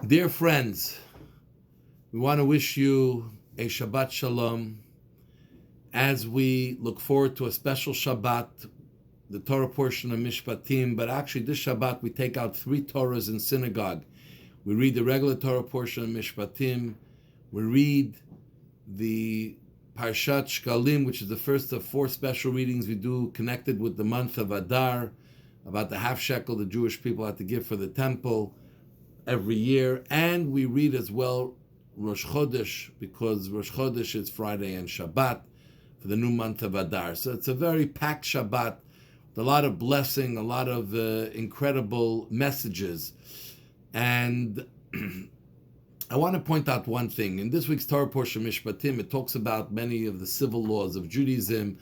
Dear friends, we want to wish you a Shabbat Shalom as we look forward to a special Shabbat, the Torah portion of Mishpatim. But actually, this Shabbat we take out 3 Torahs in synagogue. We read the regular Torah portion of Mishpatim. We read the Parshat Shkalim, which is the first of 4 special readings we do connected with the month of Adar, about the half shekel the Jewish people had to give for the temple every year. And we read as well Rosh Chodesh, because Rosh Chodesh is Friday and Shabbat for the new month of Adar. So it's a very packed Shabbat with a lot of blessing, a lot of incredible messages. And I want to point out one thing. In this week's Torah portion, Mishpatim, it talks about many of the civil laws of Judaism,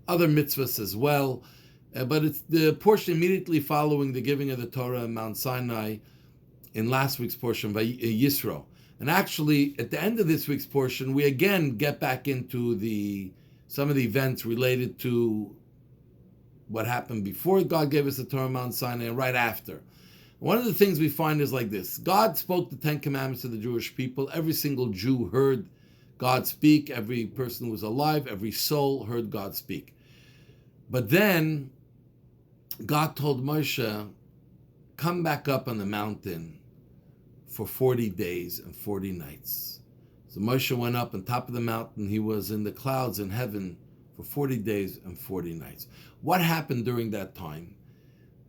other mitzvahs as well. But it's the portion immediately following the giving of the Torah in Mount Sinai in last week's portion by Yisro. And actually, at the end of this week's portion, we again get back into some of the events related to what happened before God gave us the Torah on Mount Sinai and right after. One of the things we find is like this. God spoke the 10 commandments to the Jewish people. Every single Jew heard God speak. Every person who was alive, every soul heard God speak. But then God told Moshe, come back up on the mountain for 40 days and 40 nights. So Moshe went up on top of the mountain. He was in the clouds in heaven for 40 days and 40 nights. What happened during that time?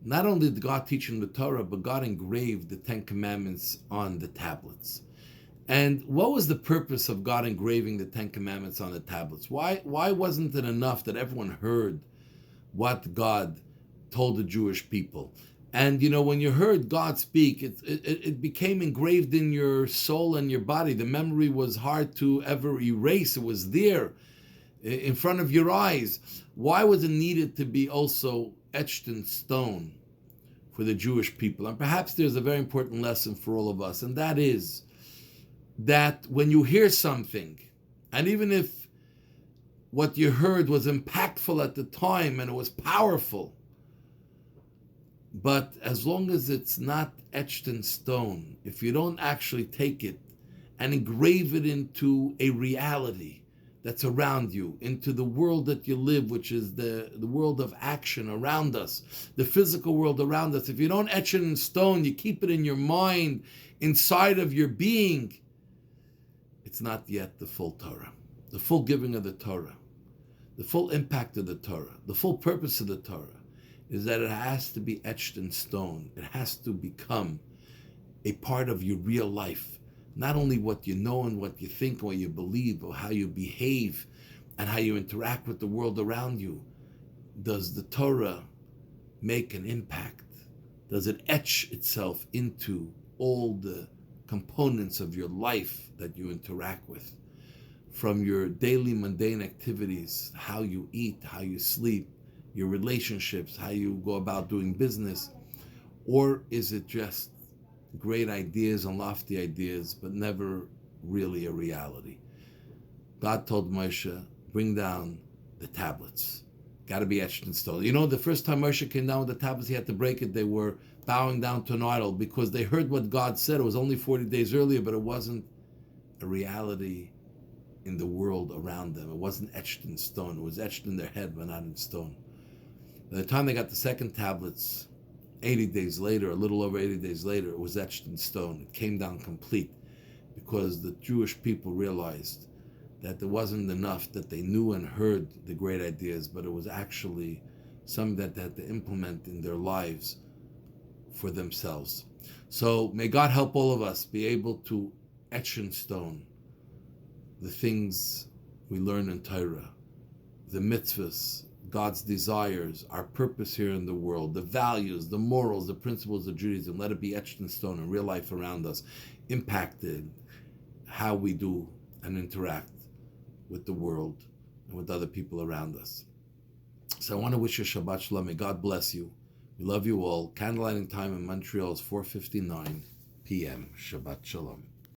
Not only did God teach him the Torah, but God engraved the 10 commandments on the tablets. And what was the purpose of God engraving the 10 commandments on the tablets? Why wasn't it enough that everyone heard what God told the Jewish people? And when you heard God speak, it became engraved in your soul and your body. The memory was hard to ever erase. It was there in front of your eyes. Why was it needed to be also etched in stone for the Jewish people? And perhaps there's a very important lesson for all of us, and that is that when you hear something, and even if what you heard was impactful at the time and it was powerful, but as long as it's not etched in stone, if you don't actually take it and engrave it into a reality that's around you, into the world that you live, which is the world of action around us, the physical world around us, if you don't etch it in stone, you keep it in your mind, inside of your being, it's not yet the full Torah, the full giving of the Torah, the full impact of the Torah, the full purpose of the Torah. Is that it has to be etched in stone. It has to become a part of your real life. Not only what you know and what you think, what you believe, but how you behave and how you interact with the world around you. Does the Torah make an impact? Does it etch itself into all the components of your life that you interact with? From your daily mundane activities, how you eat, how you sleep, your relationships, how you go about doing business? Or is it just great ideas and lofty ideas, but never really a reality? God told Moshe, bring down the tablets. Got to be etched in stone. The first time Moshe came down with the tablets, he had to break it. They were bowing down to an idol because they heard what God said. It was only 40 days earlier, but it wasn't a reality in the world around them. It wasn't etched in stone. It was etched in their head, but not in stone. By the time they got the second tablets, 80 days later, a little over 80 days later, it was etched in stone. It came down complete because the Jewish people realized that it wasn't enough that they knew and heard the great ideas, but it was actually something that they had to implement in their lives for themselves. So may God help all of us be able to etch in stone the things we learn in Torah, the mitzvahs, God's desires, our purpose here in the world, the values, the morals, the principles of Judaism. Let it be etched in stone in real life around us, impacted how we do and interact with the world and with other people around us. So I want to wish you Shabbat Shalom. May God bless you. We love you all. Candlelighting time in Montreal is 4:59 p.m. Shabbat Shalom.